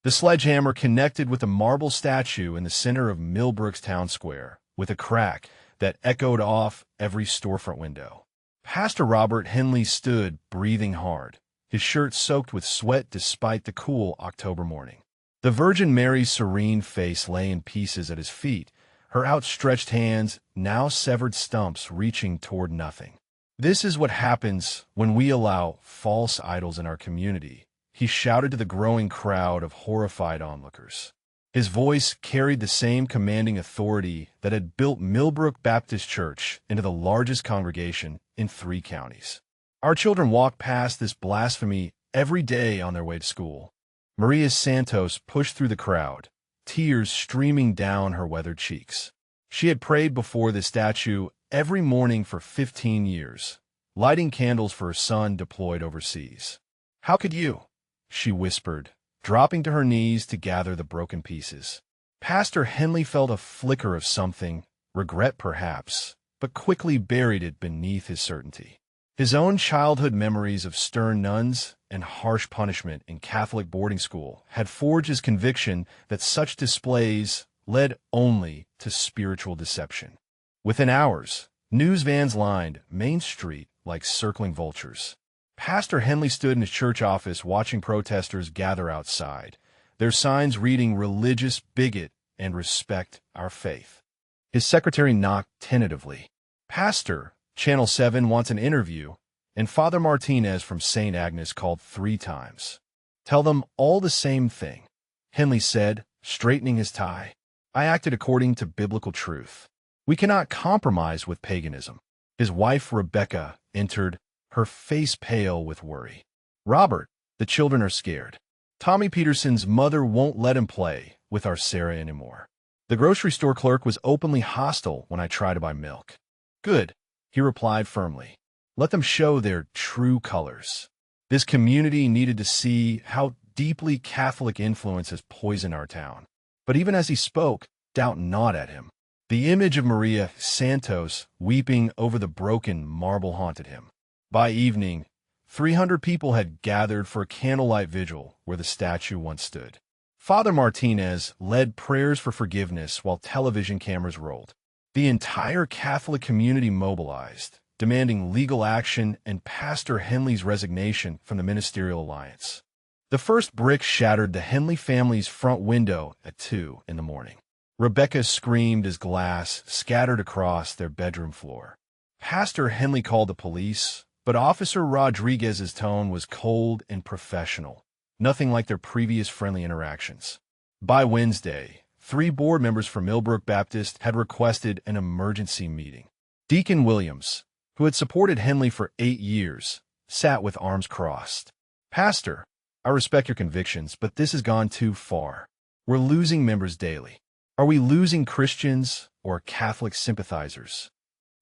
The sledgehammer connected with a marble statue in the center of Millbrook's town square, with a crack that echoed off every storefront window. Pastor Robert Henley stood, breathing hard, his shirt soaked with sweat despite the cool October morning. The Virgin Mary's serene face lay in pieces at his feet, her outstretched hands now severed stumps reaching toward nothing. "This is what happens when we allow false idols in our community," he shouted to the growing crowd of horrified onlookers. His voice carried the same commanding authority that had built Millbrook Baptist Church into the largest congregation in 3 counties. Our children walk past this blasphemy every day on their way to school. Maria Santos pushed through the crowd, tears streaming down her weathered cheeks. She had prayed before the statue every morning for 15 years, lighting candles for her son deployed overseas. "How could you?" she whispered, dropping to her knees to gather the broken pieces. Pastor Henley felt a flicker of something, regret perhaps, but quickly buried it beneath his certainty. His own childhood memories of stern nuns and harsh punishment in Catholic boarding school had forged his conviction that such displays led only to spiritual deception. Within hours, news vans lined Main Street like circling vultures. Pastor Henley stood in his church office watching protesters gather outside, their signs reading "Religious Bigot" and "Respect Our Faith." His secretary knocked tentatively. "Pastor, Channel 7 wants an interview," and Father Martinez from St. Agnes called 3 times. "Tell them all the same thing," Henley said, straightening his tie. "I acted according to biblical truth. We cannot compromise with paganism." His wife, Rebecca, entered, her face pale with worry. "Robert, the children are scared. Tommy Peterson's mother won't let him play with our Sarah anymore. The grocery store clerk was openly hostile when I tried to buy milk." "Good," he replied firmly. "Let them show their true colors." This community needed to see how deeply Catholic influence has poisoned our town. But even as he spoke, doubt gnawed at him. The image of Maria Santos weeping over the broken marble haunted him. By evening, 300 people had gathered for a candlelight vigil where the statue once stood. Father Martinez led prayers for forgiveness while television cameras rolled. The entire Catholic community mobilized, demanding legal action and Pastor Henley's resignation from the ministerial alliance. The first brick shattered the Henley family's front window at 2 in the morning. Rebecca screamed as glass scattered across their bedroom floor. Pastor Henley called the police, but Officer Rodriguez's tone was cold and professional, nothing like their previous friendly interactions. By Wednesday, 3 board members from Millbrook Baptist had requested an emergency meeting. Deacon Williams, who had supported Henley for 8 years, sat with arms crossed. "Pastor, I respect your convictions, but this has gone too far. We're losing members daily. Are we losing Christians or Catholic sympathizers?"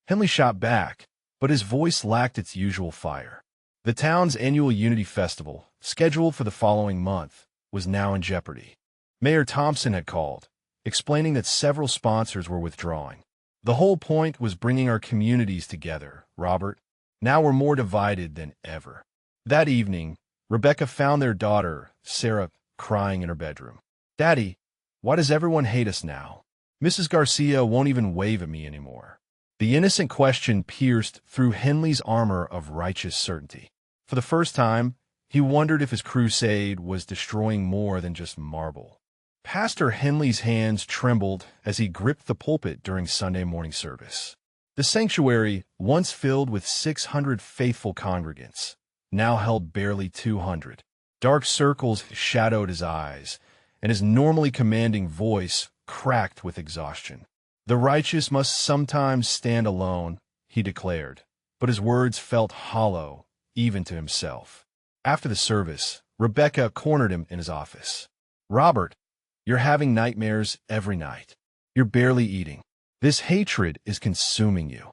Henley shot back, but his voice lacked its usual fire. The town's annual Unity Festival, scheduled for the following month, was now in jeopardy. Mayor Thompson had called, explaining that several sponsors were withdrawing. "The whole point was bringing our communities together, Robert. Now we're more divided than ever." That evening, Rebecca found their daughter, Sarah, crying in her bedroom. "Daddy, why does everyone hate us now? Mrs. Garcia won't even wave at me anymore." The innocent question pierced through Henley's armor of righteous certainty. For the first time, he wondered if his crusade was destroying more than just marble. Pastor Henley's hands trembled as he gripped the pulpit during Sunday morning service. The sanctuary, once filled with 600 faithful congregants, now held barely 200. Dark circles shadowed his eyes, and his normally commanding voice cracked with exhaustion. "The righteous must sometimes stand alone," he declared, but his words felt hollow, even to himself. After the service, Rebecca cornered him in his office. "Robert, you're having nightmares every night. You're barely eating. This hatred is consuming you."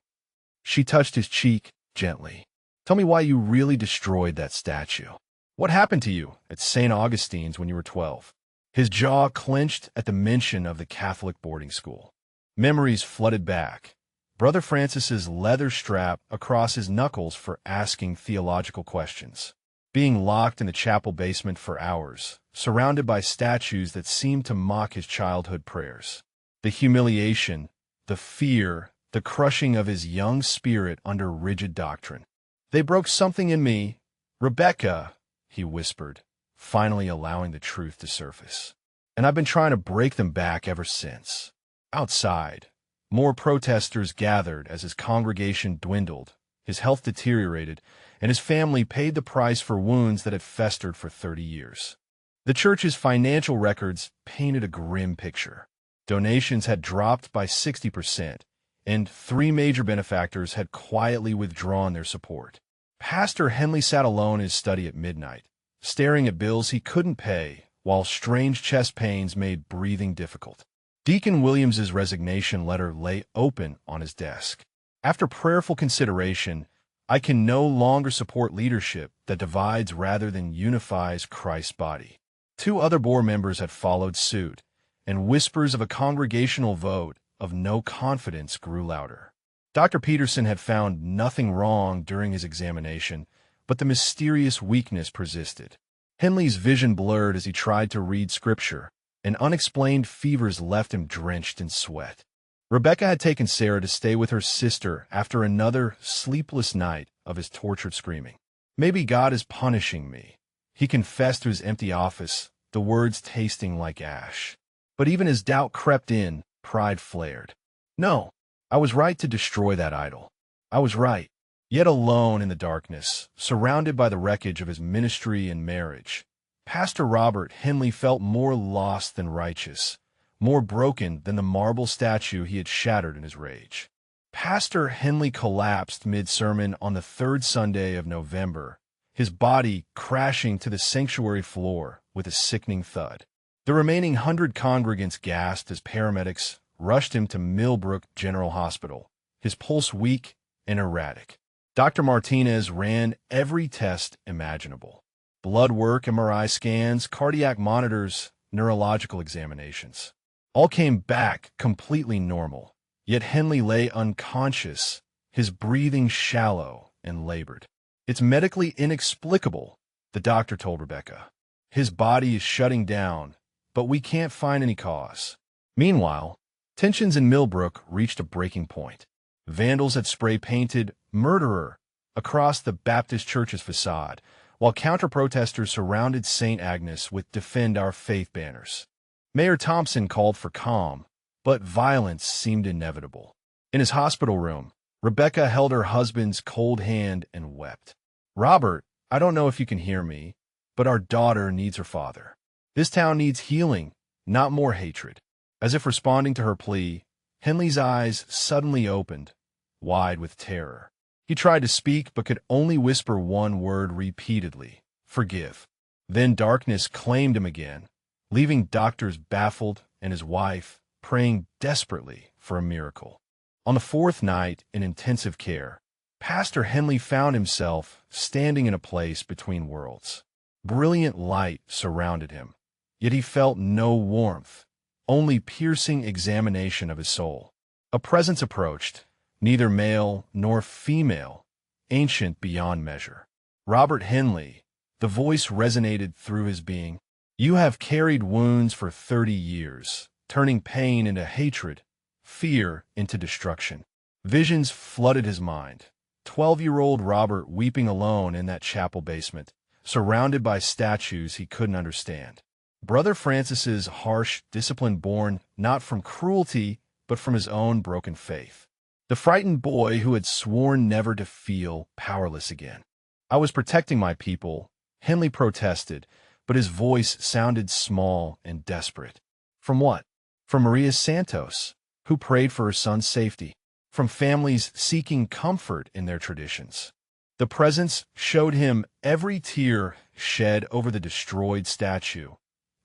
She touched his cheek gently. "Tell me why you really destroyed that statue. What happened to you at St. Augustine's when you were 12? His jaw clenched at the mention of the Catholic boarding school. Memories flooded back. Brother Francis's leather strap across his knuckles for asking theological questions. Being locked in the chapel basement for hours, surrounded by statues that seemed to mock his childhood prayers. The humiliation, the fear, the crushing of his young spirit under rigid doctrine. "They broke something in me, Rebecca," he whispered, finally allowing the truth to surface. "And I've been trying to break them back ever since." Outside, more protesters gathered as his congregation dwindled, his health deteriorated, and his family paid the price for wounds that had festered for 30 years. The church's financial records painted a grim picture. Donations had dropped by 60%, and 3 major benefactors had quietly withdrawn their support. Pastor Henley sat alone in his study at midnight, staring at bills he couldn't pay, while strange chest pains made breathing difficult. Deacon Williams's resignation letter lay open on his desk. "After prayerful consideration, I can no longer support leadership that divides rather than unifies Christ's body." 2 other board members had followed suit, and whispers of a congregational vote of no confidence grew louder. Dr. Peterson had found nothing wrong during his examination, but the mysterious weakness persisted. Henley's vision blurred as he tried to read scripture, and unexplained fevers left him drenched in sweat. Rebecca had taken Sarah to stay with her sister after another sleepless night of his tortured screaming. "Maybe God is punishing me," he confessed to his empty office, the words tasting like ash. But even as doubt crept in, pride flared. "No, I was right to destroy that idol. I was right." Yet alone in the darkness, surrounded by the wreckage of his ministry and marriage, Pastor Robert Henley felt more lost than righteous, more broken than the marble statue he had shattered in his rage. Pastor Henley collapsed mid-sermon on the 3rd Sunday of November, his body crashing to the sanctuary floor with a sickening thud. The remaining 100 congregants gasped as paramedics rushed him to Millbrook General Hospital, his pulse weak and erratic. Dr. Martinez ran every test imaginable: blood work, MRI scans, cardiac monitors, neurological examinations. All came back completely normal, yet Henley lay unconscious, his breathing shallow and labored. "It's medically inexplicable," the doctor told Rebecca. "His body is shutting down, but we can't find any cause." Meanwhile, tensions in Millbrook reached a breaking point. Vandals had spray-painted "Murderer" across the Baptist church's facade, while counter-protesters surrounded St. Agnes with "Defend Our Faith" banners. Mayor Thompson called for calm, but violence seemed inevitable. In his hospital room, Rebecca held her husband's cold hand and wept. "Robert, I don't know if you can hear me, but our daughter needs her father. This town needs healing, not more hatred." As if responding to her plea, Henley's eyes suddenly opened, wide with terror. He tried to speak but could only whisper one word repeatedly: "Forgive." Then darkness claimed him again, leaving doctors baffled and his wife praying desperately for a miracle. On the 4th night in intensive care, Pastor Henley found himself standing in a place between worlds. Brilliant light surrounded him, yet he felt no warmth, only piercing examination of his soul. A presence approached, neither male nor female, ancient beyond measure. "Robert Henley," the voice resonated through his being. "You have carried wounds for 30 years, turning pain into hatred, fear into destruction." Visions flooded his mind. 12-year-old Robert weeping alone in that chapel basement, surrounded by statues he couldn't understand. Brother Francis's harsh discipline born not from cruelty, but from his own broken faith. The frightened boy who had sworn never to feel powerless again. "I was protecting my people," Henley protested, but his voice sounded small and desperate. From what? From Maria Santos, who prayed for her son's safety. From families seeking comfort in their traditions. The presence showed him every tear shed over the destroyed statue,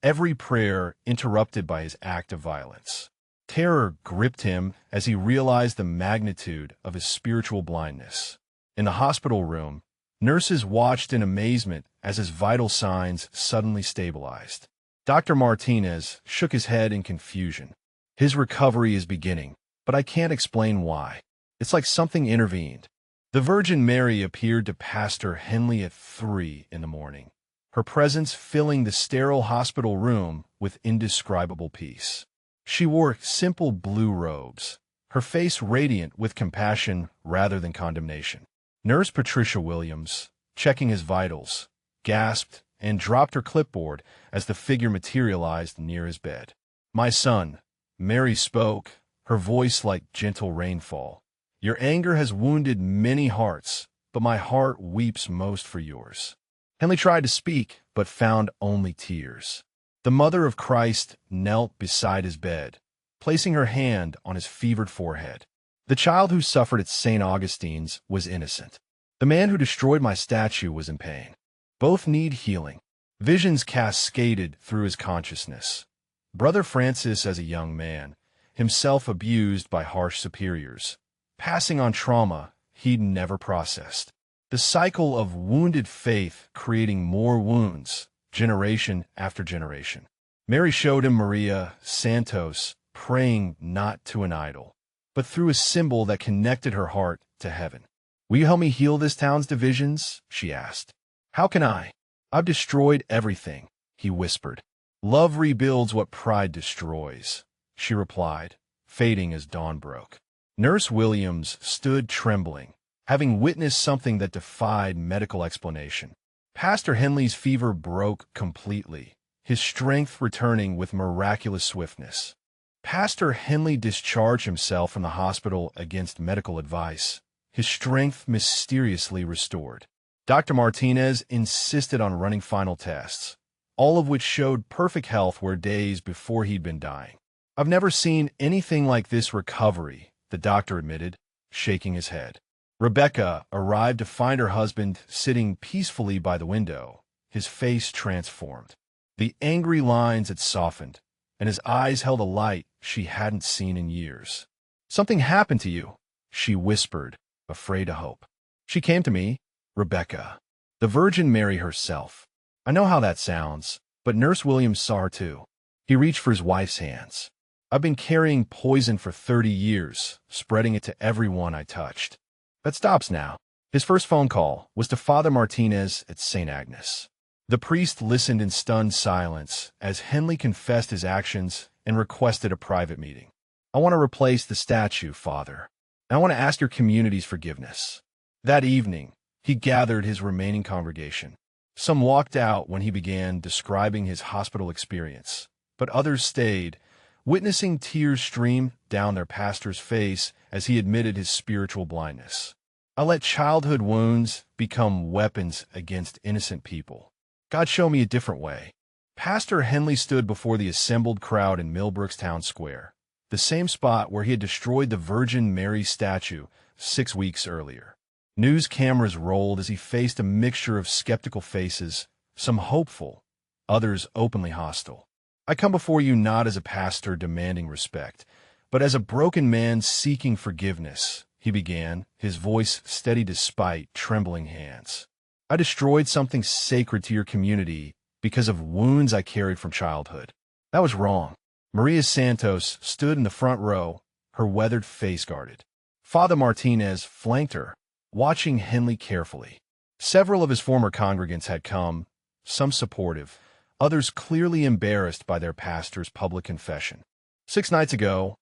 every prayer interrupted by his act of violence. Terror gripped him as he realized the magnitude of his spiritual blindness. In the hospital room, nurses watched in amazement as his vital signs suddenly stabilized. Dr. Martinez shook his head in confusion. "His recovery is beginning, but I can't explain why. It's like something intervened." The Virgin Mary appeared to Pastor Henley at 3 in the morning, her presence filling the sterile hospital room with indescribable peace. She wore simple blue robes, her face radiant with compassion rather than condemnation. Nurse Patricia Williams, checking his vitals, gasped and dropped her clipboard as the figure materialized near his bed. "My son," Mary spoke, her voice like gentle rainfall. "Your anger has wounded many hearts, but my heart weeps most for yours." Henley tried to speak, but found only tears. The Mother of Christ knelt beside his bed, placing her hand on his fevered forehead. "The child who suffered at St. Augustine's was innocent. The man who destroyed my statue was in pain. Both need healing." Visions cascaded through his consciousness. Brother Francis as a young man, himself abused by harsh superiors, passing on trauma he'd never processed. The cycle of wounded faith creating more wounds, generation after generation. Mary showed him Maria Santos praying not to an idol, but through a symbol that connected her heart to heaven. "Will you help me heal this town's divisions?" she asked. "How can I? I've destroyed everything," he whispered. "Love rebuilds what pride destroys," she replied, fading as dawn broke. Nurse Williams stood trembling, having witnessed something that defied medical explanation. Pastor Henley's fever broke completely, his strength returning with miraculous swiftness. Pastor Henley discharged himself from the hospital against medical advice, his strength mysteriously restored. Dr. Martinez insisted on running final tests, all of which showed perfect health where days before he'd been dying. "I've never seen anything like this recovery," the doctor admitted, shaking his head. Rebecca arrived to find her husband sitting peacefully by the window, his face transformed. The angry lines had softened, and his eyes held a light she hadn't seen in years. "Something happened to you," she whispered, afraid to hope. "She came to me, Rebecca, the Virgin Mary herself. I know how that sounds, but Nurse Williams saw her too." He reached for his wife's hands. "I've been carrying poison for 30 years, spreading it to everyone I touched. That stops now." His first phone call was to Father Martinez at St. Agnes. The priest listened in stunned silence as Henley confessed his actions and requested a private meeting. "I want to replace the statue, Father. And I want to ask your community's forgiveness." That evening, he gathered his remaining congregation. Some walked out when he began describing his hospital experience, but others stayed, witnessing tears stream down their pastor's face as he admitted his spiritual blindness. "I let childhood wounds become weapons against innocent people. God showed me a different way." Pastor Henley stood before the assembled crowd in Millbrook's town square, the same spot where he had destroyed the Virgin Mary statue 6 weeks earlier. News cameras rolled as he faced a mixture of skeptical faces, some hopeful, others openly hostile. "I come before you not as a pastor demanding respect, but as a broken man seeking forgiveness," he began, his voice steady despite trembling hands. "I destroyed something sacred to your community because of wounds I carried from childhood. That was wrong." Maria Santos stood in the front row, her weathered face guarded. Father Martinez flanked her, watching Henley carefully. Several of his former congregants had come, some supportive, others clearly embarrassed by their pastor's public confession. 6 nights ago,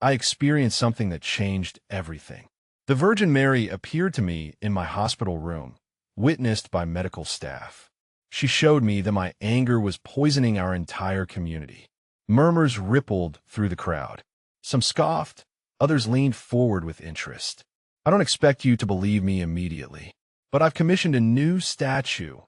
I experienced something that changed everything. The Virgin Mary appeared to me in my hospital room, witnessed by medical staff. She showed me that my anger was poisoning our entire community. Murmurs rippled through the crowd. Some scoffed, others leaned forward with interest. "I don't expect you to believe me immediately, but I've commissioned a new statue,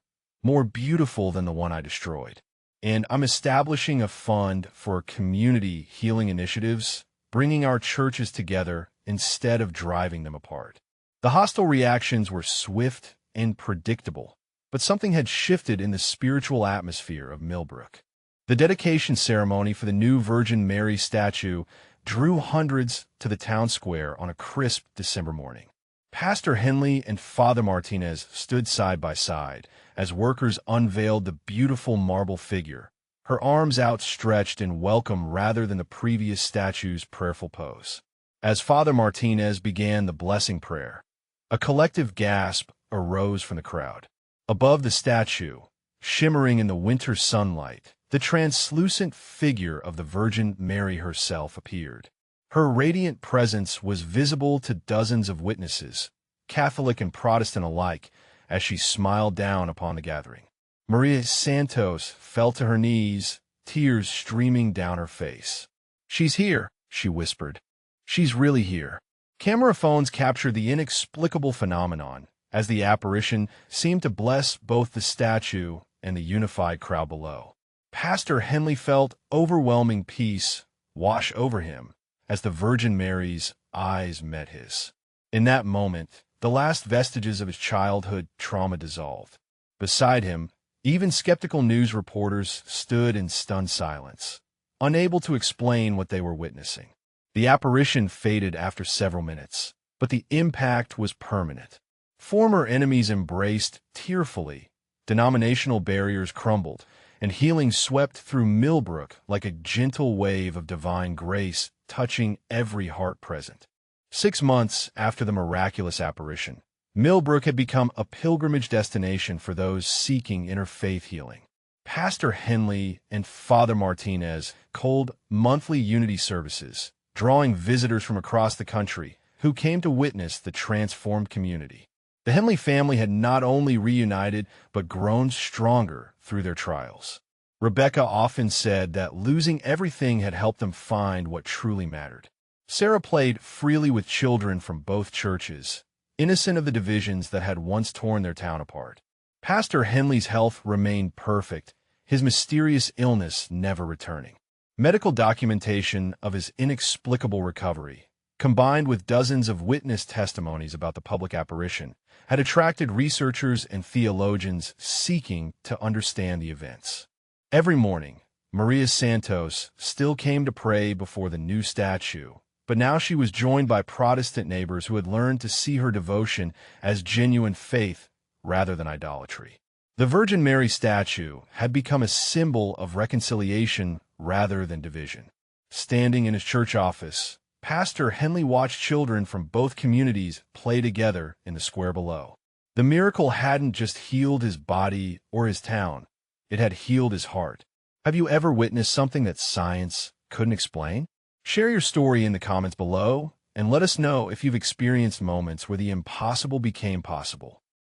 more beautiful than the one I destroyed. And I'm establishing a fund for community healing initiatives, bringing our churches together instead of driving them apart." The hostile reactions were swift and predictable, but something had shifted in the spiritual atmosphere of Millbrook. The dedication ceremony for the new Virgin Mary statue drew hundreds to the town square on a crisp December morning. Pastor Henley and Father Martinez stood side by side as workers unveiled the beautiful marble figure, her arms outstretched in welcome rather than the previous statue's prayerful pose. As Father Martinez began the blessing prayer, a collective gasp arose from the crowd. Above the statue, shimmering in the winter sunlight, the translucent figure of the Virgin Mary herself appeared. Her radiant presence was visible to dozens of witnesses, Catholic and Protestant alike, as she smiled down upon the gathering. Maria Santos fell to her knees, tears streaming down her face. "She's here," she whispered. "She's really here." Camera phones captured the inexplicable phenomenon, as the apparition seemed to bless both the statue and the unified crowd below. Pastor Henley felt overwhelming peace wash over him as the Virgin Mary's eyes met his. In that moment, the last vestiges of his childhood trauma dissolved. Beside him, even skeptical news reporters stood in stunned silence, unable to explain what they were witnessing. The apparition faded after several minutes, but the impact was permanent. Former enemies embraced tearfully, denominational barriers crumbled, and healing swept through Millbrook like a gentle wave of divine grace touching every heart present. 6 months after the miraculous apparition, Millbrook had become a pilgrimage destination for those seeking interfaith healing. Pastor Henley and Father Martinez held monthly unity services, drawing visitors from across the country who came to witness the transformed community. The Henley family had not only reunited, but grown stronger through their trials. Rebecca often said that losing everything had helped them find what truly mattered. Sarah played freely with children from both churches, innocent of the divisions that had once torn their town apart. Pastor Henley's health remained perfect, his mysterious illness never returning. Medical documentation of his inexplicable recovery, combined with dozens of witness testimonies about the public apparition, had attracted researchers and theologians seeking to understand the events. Every morning, Maria Santos still came to pray before the new statue, but now she was joined by Protestant neighbors who had learned to see her devotion as genuine faith rather than idolatry. The Virgin Mary statue had become a symbol of reconciliation rather than division. Standing in his church office, Pastor Henley watched children from both communities play together in the square below. The miracle hadn't just healed his body or his town, it had healed his heart. Have you ever witnessed something that science couldn't explain? Share your story in the comments below, and let us know if you've experienced moments where the impossible became possible.